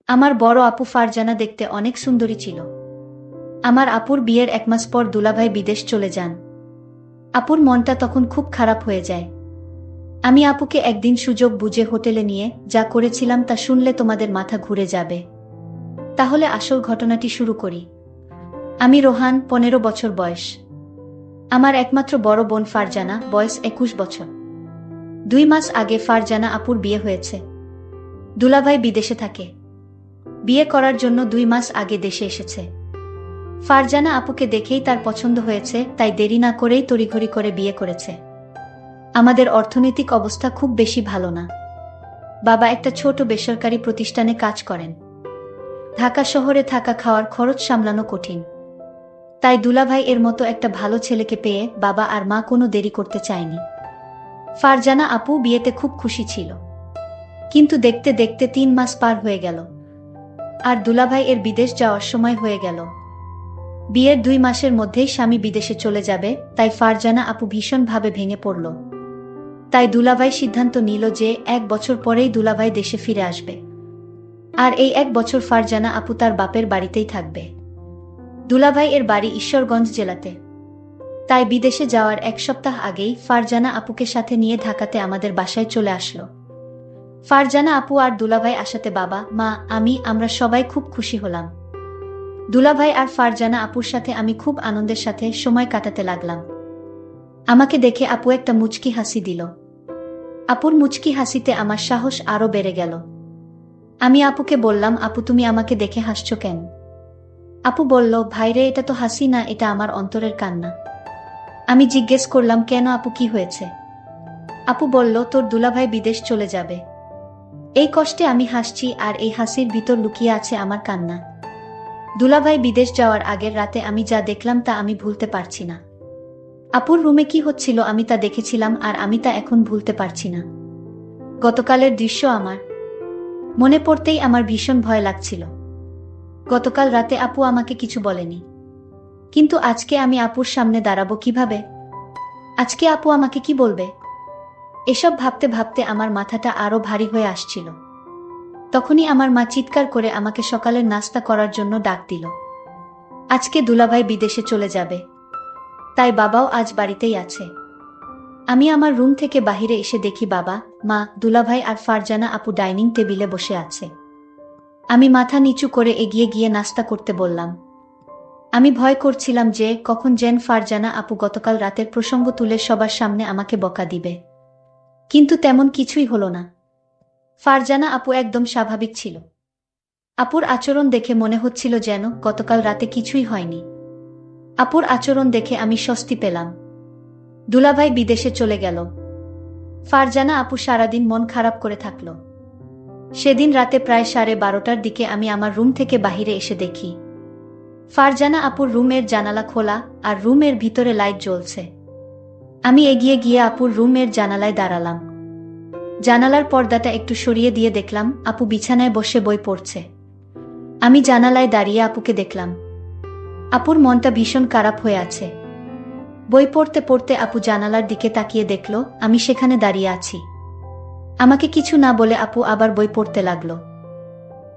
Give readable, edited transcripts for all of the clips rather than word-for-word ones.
আমার বড় আপু ফারজানা দেখতে অনেক সুন্দরী ছিল। আমার আপুর বিয়ের 1 মাস পর দুলাভাই বিদেশ চলে যান। আপুর মনটা তখন খুব খারাপ হয়ে যায়। আমি আপুকে একদিন সুযোগ বুঝে হোটেলে নিয়ে যা করেছিলাম তা শুনলে তোমাদের মাথা ঘুরে যাবে। তাহলে আসল ঘটনাটি শুরু করি। আমি রোহান, 15 বছর বয়স। আমার একমাত্র বড় বোন ফারজানা, বয়স 21 বছর। 2 মাস আগে ফারজানা আপুর বিয়ে হয়েছে। দুলাভাই বিদেশে থাকে। বিয়ে করার জন্য 2 মাস আগে দেশে এসেছে। ফারজানা আপুকে দেখেই তার পছন্দ হয়েছে, তাই দেরি না করেই তড়িঘড়ি করে বিয়ে করেছে। আমাদের অর্থনৈতিক অবস্থা খুব বেশি ভালো না। বাবা একটা ছোট বেসরকারি প্রতিষ্ঠানে কাজ করেন। ঢাকা শহরে থাকা খাওয়ার খরচ সামলানো কঠিন। তাই দুলাভাই এর মতো একটা ভালো ছেলেকে পেয়ে বাবা আর মা কোনো দেরি করতে চায়নি। ফারজানা আপু বিয়েতে খুব খুশি ছিল। কিন্তু দেখতে দেখতে 3 মাস পার হয়ে গেল। আর দুলাভাই এর বিদেশ যাওয়ার সময় হয়ে গেল। বিয়ের 2 মাসের মধ্যেই স্বামী বিদেশে চলে যাবে, তাই ফারজানা আপু ভীষণভাবে ভেঙে পড়ল। তাই দুলাভাই সিদ্ধান্ত নিল যে 1 বছর পরেই দুলাভাই দেশে ফিরে আসবে। আর এই 1 বছর ফারজানা আপু তার বাপের বাড়িতেই থাকবে। দুলাভাই এর বাড়ি ঈশ্বরগঞ্জ জেলাতে। তাই বিদেশে যাওয়ার 1 সপ্তাহ আগেই ফারজানা আপুকে সাথে নিয়ে ঢাকাতে আমাদের বাসায় চলে আসলো। ফারজানা আপু আর দুলাভাই আসাতে বাবা, মা, আমরা সবাই খুব খুশি হলাম। দুলাভাই আর ফারজানা আপুর সাথে আমি খুব আনন্দের সাথে সময় কাটাতে লাগলাম। আমাকে দেখে আপু একটা মুচকি হাসি দিল। আপুর মুচকি হাসিতে আমার সাহস আরো বেড়ে গেল। আমি আপুকে বললাম, আপু তুমি আমাকে দেখে হাসছো কেন? আপু বলল, ভাইরে এটা তো হাসি না, এটা আমার অন্তরের কান্না। আমি জিজ্ঞেস করলাম, কেন আপু, কি হয়েছে? আপু বলল, তোর দুলাভাই বিদেশ চলে যাবে। এই কষ্টে আমি হাসছি, আর এই হাসির ভিতর লুকিয়ে আছে আমার কান্না। দুলাভাই বিদেশ যাওয়ার আগের রাতে আমি যা দেখলাম তা আমি ভুলতে পারছি না। আপুর রুমে কি হচ্ছিল আমি তা দেখেছিলাম, আর আমি তা এখন ভুলতে পারছি না। গতকালের দৃশ্য আমার মনে পড়তেই আমার ভীষণ ভয় লাগছিল। গতকাল রাতে আপু আমাকে কিছু বলেনি, কিন্তু আজকে আমি আপুর সামনে দাঁড়াবো কিভাবে? আজকে আপু আমাকে কি বলবে? এসব ভাবতে ভাবতে আমার মাথাটা আরো ভারী হয়ে আসছিল। তখনই আমার মা চিৎকার করে আমাকে সকালের নাস্তা করার জন্য ডাক দিল। আজকে দুলাভাই বিদেশে চলে যাবে, তাই বাবাও আজ বাড়িতেই আছে। আমি আমার রুম থেকে বাহিরে এসে দেখি বাবা, মা, দুলাভাই আর ফারজানা আপু ডাইনিং টেবিলে বসে আছে। আমি মাথা নিচু করে এগিয়ে গিয়ে নাস্তা করতে বললাম। আমি ভয় করছিলাম যে কখন যেন ফারজানা আপু গতকাল রাতের প্রসঙ্গ তুলে সবার সামনে আমাকে বকা দিবে। কিন্তু তেমন কিছুই হলো না। ফারজানা আপু একদম স্বাভাবিক ছিল। আপুর আচরণ দেখে মনে হচ্ছিল যেন গতকাল রাতে কিছুই হয়নি। আপুর আচরণ দেখে আমি স্বস্তি পেলাম। দুলাভাই বিদেশে চলে গেল। ফারজানা আপু সারাদিন মন খারাপ করে থাকল। সেদিন রাতে প্রায় 12:30টার দিকে আমি আমার রুম থেকে বাহিরে এসে দেখি ফারজানা আপুর রুমের জানালা খোলা, আর রুমের ভিতরে লাইট জ্বলছে। আমি এগিয়ে গিয়ে আপুর রুমের জানালায় দাঁড়ালাম। জানালার পর্দাটা একটু সরিয়ে দিয়ে দেখলাম আপু বিছানায় বসে বই পড়ছে। আমি জানালায় দাঁড়িয়ে আপুকে দেখলাম। আপুর মনটা ভীষণ খারাপ হয়ে আছে। বই পড়তে পড়তে আপু জানালার দিকে তাকিয়ে দেখল আমি সেখানে দাঁড়িয়ে আছি। আমাকে কিছু না বলে আপু আবার বই পড়তে লাগলো।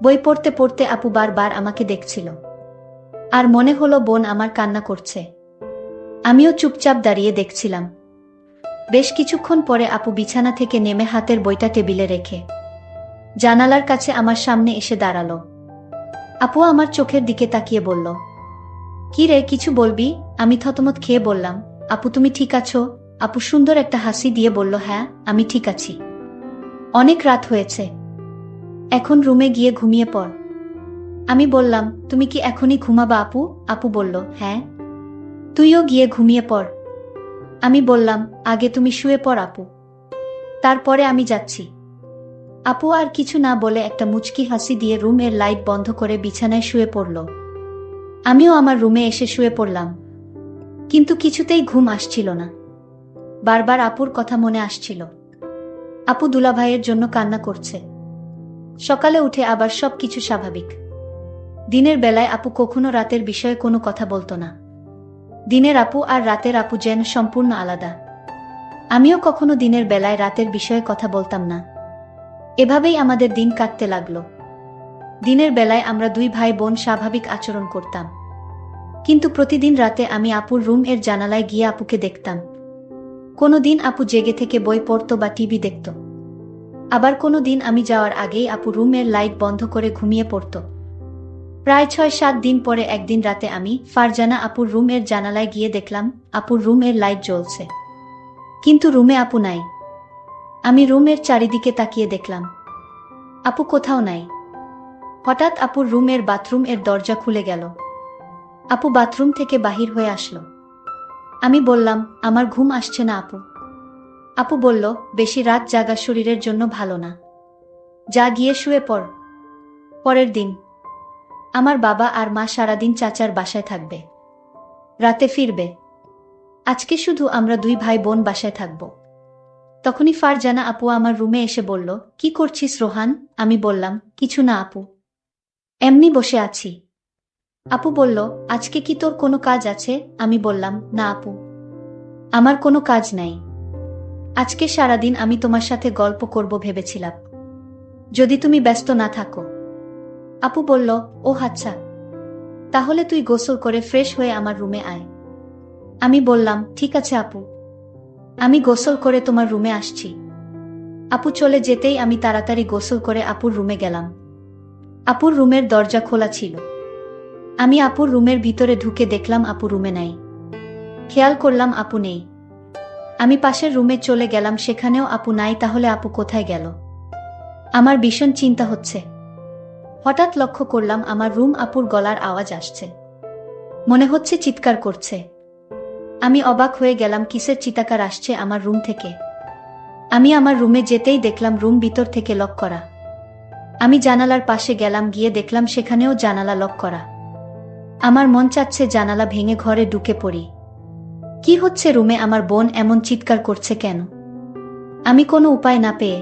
বই পড়তে পড়তে আপু বারবার আমাকে দেখছিল। আর মনে হলো বোন আমার কান্না করছে। আমিও চুপচাপ দাঁড়িয়ে দেখছিলাম। বেশ কিছুক্ষণ পরে আপু বিছানা থেকে নেমে হাতের বইটা টেবিলে রেখে জানালার কাছে আমার সামনে এসে দাঁড়ালো। আপু আমার চোখের দিকে তাকিয়ে বলল, কি রে, কিছু বলবি? আমি থতমত খেয়ে বললাম, আপু তুমি ঠিক আছো? আপু সুন্দর একটা হাসি দিয়ে বলল, হ্যাঁ আমি ঠিক আছি। অনেক রাত হয়েছে, এখন রুমে গিয়ে ঘুমিয়ে পড়। আমি বললাম, তুমি কি এখনই ঘুমাবা আপু? আপু বলল, হ্যাঁ, তুইও গিয়ে ঘুমিয়ে পড়। আমি বললাম, আগে তুমি শুয়ে পড় আপু, তারপরে আমি যাচ্ছি। আপু আর কিছু না বলে একটা মুচকি হাসি দিয়ে রুমের লাইট বন্ধ করে বিছানায় শুয়ে পড়ল। আমিও আমার রুমে এসে শুয়ে পড়লাম। কিন্তু কিছুতেই ঘুম আসছিল না। বারবার আপুর কথা মনে আসছিল। আপু দুলাভাইয়ের জন্য কান্না করছে। সকালে উঠে আবার সব কিছু স্বাভাবিক। দিনের বেলায় আপু কখনো রাতের বিষয়ে কোনো কথা বলতো না। দিনের আপু আর রাতের আপু যেন সম্পূর্ণ আলাদা। আমিও কখনো দিনের বেলায় রাতের বিষয়ে কথা বলতাম না। এভাবেই আমাদের দিন কাটতে লাগলো। দিনের বেলায় আমরা দুই ভাই বোন স্বাভাবিক আচরণ করতাম, কিন্তু প্রতিদিন রাতে আমি আপুর রুম এর জানালায় গিয়ে আপুকে দেখতাম। কোনো দিন আপু জেগে থেকে বই পড়ত বা টিভি দেখত, আবার কোনো দিন আমি যাওয়ার আগেই আপু রুমের লাইট বন্ধ করে ঘুমিয়ে পড়ত। প্রায় 6-7 দিন পরে একদিন রাতে আমি ফারজানা আপুর রুম এর জানালায় গিয়ে দেখলাম আপুর রুম এর লাইট জ্বলছে, কিন্তু রুমে আপু নাই। আমি রুমের চারিদিকে তাকিয়ে দেখলাম আপু কোথাও নাই। হঠাৎ আপুর রুমের বাথরুম এর দরজা খুলে গেল। আপু বাথরুম থেকে বাহির হয়ে আসলো। আমি বললাম, আমার ঘুম আসছে না আপু। আপু বলল, বেশি রাত জাগা শরীরের জন্য ভালো না, যা গিয়ে শুয়ে পড়। পরের দিন আমার বাবা আর মা সারাদিন চাচার বাসায় থাকবে, রাতে ফিরবে। আজকে শুধু আমরা দুই ভাই বোন বাসায় থাকব। তখনই ফারজানা আপু আমার রুমে এসে বলল, কি করছিস রোহান? আমি বললাম, কিছু না আপু, এমনি বসে আছি। আপু বলল, আজকে কি তোর কোনো কাজ আছে? আমি বললাম, না আপু, আমার কোনো কাজ নাই। আজকে সারাদিন আমি তোমার সাথে গল্প করব ভেবেছিলাম, যদি তুমি ব্যস্ত না থাকো। আপু বলল, ও আচ্ছা, তাহলে তুই গোসল করে ফ্রেশ হয়ে আমার রুমে আয়। আমি বললাম, ঠিক আছে আপু, আমি গোসল করে তোমার রুমে আসছি। আপু চলে যেতেই আমি তাড়াতাড়ি গোসল করে আপুর রুমে গেলাম। আপুর রুমের দরজা খোলা ছিল। আমি আপুর রুমের ভিতরে ঢুকে দেখলাম আপু রুমে নাই। খেয়াল করলাম আপু নেই। আমি পাশের রুমে চলে গেলাম, সেখানেও আপু নাই। তাহলে আপু কোথায় গেল? আমার ভীষণ চিন্তা হচ্ছে। হঠাৎ লক্ষ্য করলাম আমার রুম আপুর গলার আওয়াজ আসছে, মনে হচ্ছে চিৎকার করছে। আমি অবাক হয়ে গেলাম, কিসের চিৎকার আসছে আমার রুম থেকে? আমি আমার রুমে যেতেই দেখলাম রুম ভিতর থেকে লক করা। আমি জানালার পাশে গেলাম, গিয়ে দেখলাম সেখানেও জানালা লক করা। আমার মন চাচ্ছে জানালা ভেঙে ঘরে ঢুকে পড়ি। কি হচ্ছে রুমে? আমার বোন এমন চিৎকার করছে কেন? আমি কোনো উপায় না পেয়ে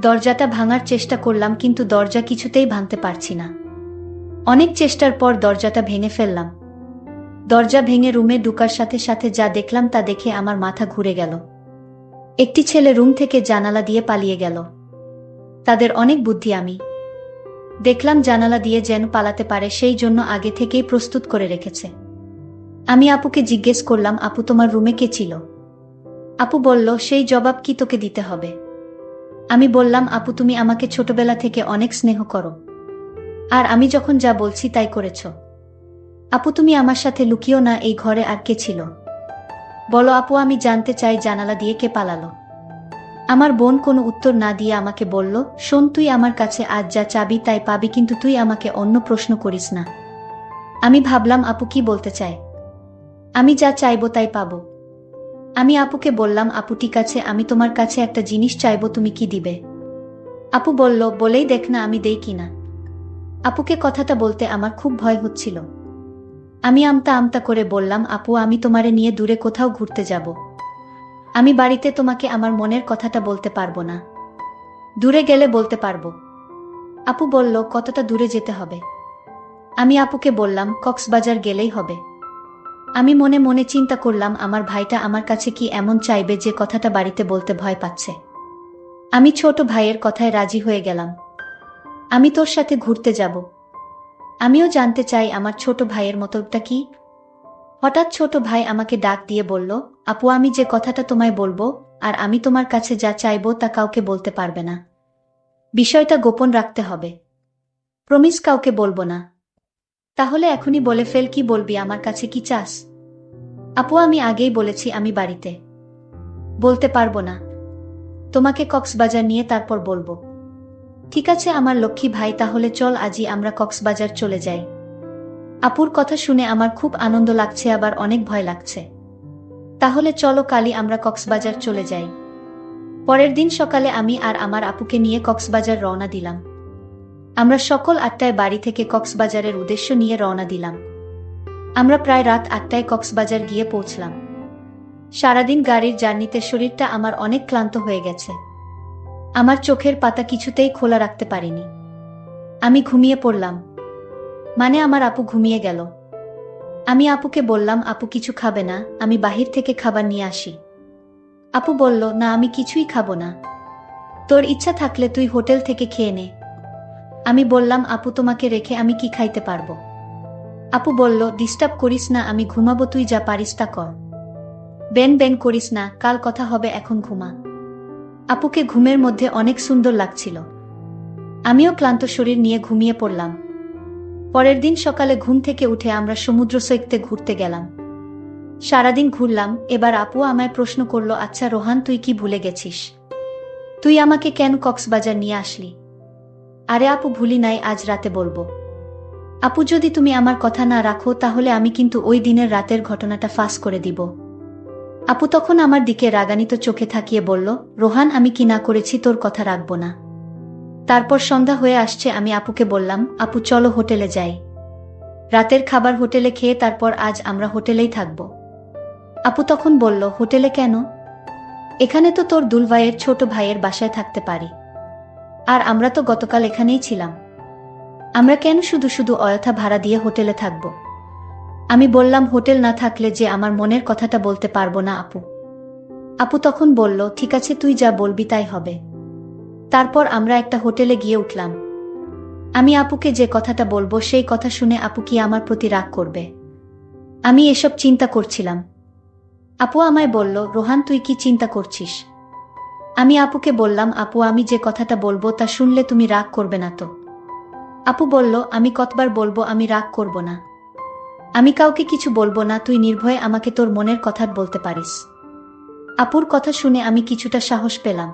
দরজাটা ভাঙার চেষ্টা করলাম, কিন্তু দরজা কিছুতেই ভাঙতে পারছি না। অনেক চেষ্টার পর দরজাটা ভেঙে ফেললাম। দরজা ভেঙে রুমে ঢুকার সাথে সাথে যা দেখলাম তা দেখে আমার মাথা ঘুরে গেল। একটি ছেলে রুম থেকে জানালা দিয়ে পালিয়ে গেল। তাদের অনেক বুদ্ধি। আমি দেখলাম জানালা দিয়ে যেন পালাতে পারে, সেই জন্য আগে থেকেই প্রস্তুত করে রেখেছে। আমি আপুকে জিজ্ঞেস করলাম, আপু তোমার রুমে কে ছিল? আপু বলল, সেই জবাব কি তোকে দিতে হবে? আমি বললাম, আপু তুমি আমাকে ছোটবেলা থেকে অনেক স্নেহ করো, আর আমি যখন যা বলছি তাই করেছ। আপু তুমি আমার সাথে লুকিও না, এই ঘরে আর কে ছিল বলো আপু, আমি জানতে চাই জানালা দিয়ে কে পালালো। আমার বোন কোনো উত্তর না দিয়ে আমাকে বলল, শোন, তুই আমার কাছে আজ যা চাবি তাই পাবি, কিন্তু তুই আমাকে অন্য প্রশ্ন করিস না। আমি ভাবলাম আপু কি বলতে চায়, আমি যা চাইবো তাই পাবো। আমি আপুকে বললাম, আপু ঠিক আছে, আমি তোমার কাছে একটা জিনিস চাইবো, তুমি কি দিবে? আপু বলল, বলেই দেখ না আমি দেই কিনা। আপুকে কথাটা বলতে আমার খুব ভয় হচ্ছিল। আমি আমতা আমতা করে বললাম, আপু আমি তোমারে নিয়ে দূরে কোথাও ঘুরতে যাব। আমি বাড়িতে তোমাকে আমার মনের কথাটা বলতে পারবো না, দূরে গেলে বলতে পারবো। আপু বলল, কতটা দূরে যেতে হবে? আমি আপুকে বললাম, কক্সবাজার গেলেই হবে। আমি মনে মনে চিন্তা করলাম, আমার ভাইটা আমার কাছে কি এমন চাইবে যে কথাটা বাড়িতে বলতে ভয় পাচ্ছে। আমি ছোট ভাইয়ের কথায় রাজি হয়ে গেলাম। আমি তোর সাথে ঘুরতে যাব। আমিও জানতে চাই আমার ছোট ভাইয়ের মতটা কি। হঠাৎ ছোট ভাই আমাকে ডাক দিয়ে বলল, আপু আমি যে কথাটা তোমায় বলবো আর আমি তোমার কাছে যা চাইবো তা কাউকে বলতে পারবে না, বিষয়টা গোপন রাখতে হবে। প্রমিস কাউকে বলবো না। তাহলে এখনই বলে ফেল, কি বলবি? আমার কাছে কি চাস? আপু আমি আগেই বলেছি আমি বাড়িতে বলতে পারবো না, তোমাকে কক্সবাজার নিয়ে তারপর বলবো। ঠিক আছে আমার লক্ষ্মী ভাই, তাহলে চল আজই আমরা কক্সবাজার চলে যাই। আপুর কথা শুনে আমার খুব আনন্দ লাগছে, আবার অনেক ভয় লাগছে। তাহলে চলো কালই আমরা কক্সবাজার চলে যাই। পরের দিন সকালে আমি আর আমার আপুকে নিয়ে কক্সবাজার রওনা দিলাম। আমরা সকল 8টায় বাড়ি থেকে কক্সবাজারের উদ্দেশ্য নিয়ে রওনা দিলাম। আমরা প্রায় রাত 8টায় কক্সবাজার গিয়ে পৌঁছলাম। সারাদিন গাড়ির জার্নিতে শরীরটা আমার অনেক ক্লান্ত হয়ে গেছে। আমার চোখের পাতা কিছুতেই খোলা রাখতে পারিনি। আমি ঘুমিয়ে পড়লাম, মানে আমার আপু ঘুমিয়ে গেল। আমি আপুকে বললাম, আপু কিছু খাবে না? আমি বাহির থেকে খাবার নিয়ে আসি। আপু বলল, না আমি কিছুই খাবো না, তোর ইচ্ছা থাকলে তুই হোটেল থেকে খেয়ে নে। আমি বললাম, আপু তোমাকে রেখে আমি কি খাইতে পারবো? আপু বলল, ডিস্টার্ব করিস না, আমি ঘুমাবো, তুই যা পারিস তা কর। বেন বেন করিস না, কাল কথা হবে, এখন ঘুমা। আপুকে ঘুমের মধ্যে অনেক সুন্দর লাগছিল। আমিও ক্লান্ত শরীর নিয়ে ঘুমিয়ে পড়লাম। পরের দিন সকালে ঘুম থেকে উঠে আমরা সমুদ্র সৈকতে ঘুরতে গেলাম। সারাদিন ঘুরলাম। এবার আপু আমায় প্রশ্ন করলো, আচ্ছা রোহান, তুই কি ভুলে গেছিস? তুই আমাকে কেন কক্সবাজার নিয়ে আসলি? আরে আপু, ভুলি নাই, আজ রাতে বলবো। আপু, যদি তুমি আমার কথা না রাখো তাহলে আমি কিন্তু ওই দিনের রাতের ঘটনাটা ফাঁস করে দিব। আপু তখন আমার দিকে রাগান্বিত চোখে তাকিয়ে বলল, রোহান, আমি কি না করেছি তোর কথা রাখবো না? তারপর সন্ধ্যা হয়ে আসছে, আমি আপুকে বললাম, আপু চলো হোটেলে যাই। রাতের খাবার হোটেলে খেয়ে তারপর আজ আমরা হোটেলেই থাকব। আপু তখন বলল, হোটেলে কেন? এখানে তো তোর দুলভাইয়ের ছোট ভাইয়ের বাসায় থাকতে পারি। আর আমরা তো গতকাল এখানেই ছিলাম। আমরা কেন শুধু শুধু অযথা ভাড়া দিয়ে হোটেলে থাকব? আমি বললাম, হোটেল না থাকলে যে আমার মনের কথাটা বলতে পারবো না আপু। আপু তখন বলল, ঠিক আছে, তুই যা বলবি তাই হবে। তারপর আমরা একটা হোটেলে গিয়ে উঠলাম। আমি আপুকে যে কথাটা বলবো সেই কথা শুনে আপু কি আমার প্রতি রাগ করবে? আমি এসব চিন্তা করছিলাম। আপু আমায় বলল, রোহান, তুই কি চিন্তা করছিস? আমি আপুকে বললাম, আপু আমি যে কথাটা বলবো তা শুনলে তুমি রাগ করবে না তো? আপু বলল, আমি কতবার বলবো আমি রাগ করব না। আমি কাউকে কিছু বলবো না, তুই নির্ভয়ে আমাকে তোর মনের কথা বলতে পারিস। আপুর কথা শুনে আমি কিছুটা সাহস পেলাম।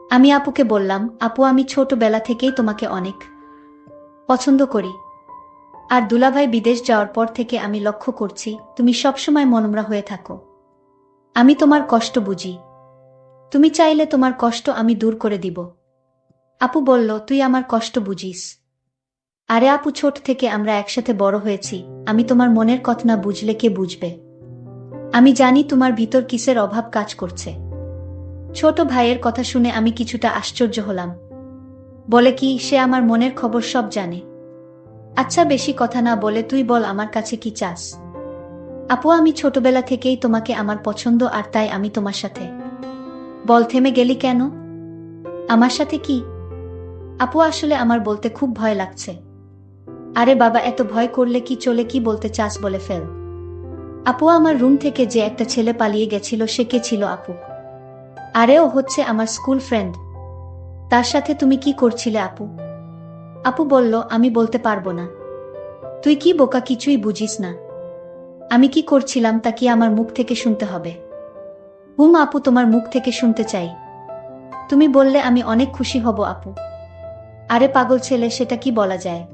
আমি আপুকে বললাম, আপু আমি ছোটবেলা থেকেই তোমাকে অনেক পছন্দ করি। আর দুলাভাই বিদেশ যাওয়ার পর থেকে আমি লক্ষ্য করছি তুমি সবসময় মনমরা হয়ে থাকো। আমি তোমার কষ্ট বুঝি। তুমি চাইলে তোমার কষ্ট আমি দূর করে দিব। আপু বলল, তুই আমার কষ্ট বুঝিস? আরে আপু, ছোট থেকে আমরা একসাথে বড় হয়েছি, আমি তোমার মনের কথা না বুঝলে কে বুঝবে? আমি জানি তোমার ভিতর কিসের অভাব কাজ করছে। ছোট ভাইয়ের কথা শুনে আমি কিছুটা আশ্চর্য হলাম। বলে কি, সে আমার মনের খবর সব জানে? আচ্ছা বেশি কথা না বলে তুই বল, আমার কাছে কি চাস? আপু আমি ছোটবেলা থেকেই তোমাকে আমার পছন্দ, আর তাই আমি তোমার সাথে। বল, থেমে গেলি কেন? আমার সাথে কি? আপু আসলে আমার বলতে খুব ভয় লাগছে। আরে বাবা, এত ভয় করলে কি চলে, কি বলতে চাস বলে ফেল। আপু আমার রুম থেকে যে একটা ছেলে পালিয়ে গেছিল সে কে ছিল আপু? আরে ও হচ্ছে আমার স্কুল ফ্রেন্ড। তার সাথে তুমি কি করছিলে আপু? আপু বলল, আমি বলতে পারবো না। তুই কি বোকা, কিছুই বুঝিস না? আমি কি করছিলাম তা কি আমার মুখ থেকে শুনতে হবে? আপু তোমার মুখ থেকে শুনতে চাই। তুমি বললে আমি অনেক খুশি হব আপু। আরে পাগল ছেলে, সেটা কি বলা যায়?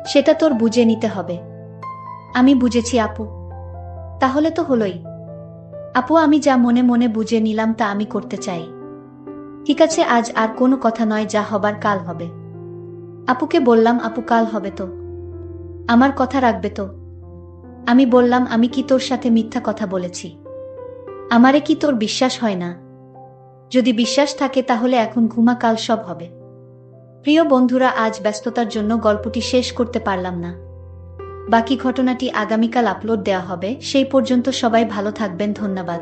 সেটা তোর বুঝে নিতে হবে। আমি বুঝেছি আপু। তাহলে তো হলোই। আপু আমি যা মনে মনে বুঝে নিলাম তা আমি করতে চাই। ঠিক আছে, আজ আর কোনো কথা নয়, যা হবার কাল হবে। আপুকে বললাম, আপু কাল হবে তো? আমার কথা রাখবে তো? আমি বললাম, আমি কি তোর সাথে মিথ্যা কথা বলেছি? আমারে কি তোর বিশ্বাস হয় না? যদি বিশ্বাস থাকে তাহলে এখন ঘুমা, কাল সব হবে। প্রিয় বন্ধুরা, আজ ব্যস্ততার জন্য গল্পটি শেষ করতে পারলাম না। বাকি ঘটনাটি আগামীকাল আপলোড দেওয়া হবে। সেই পর্যন্ত সবাই ভালো থাকবেন, ধন্যবাদ।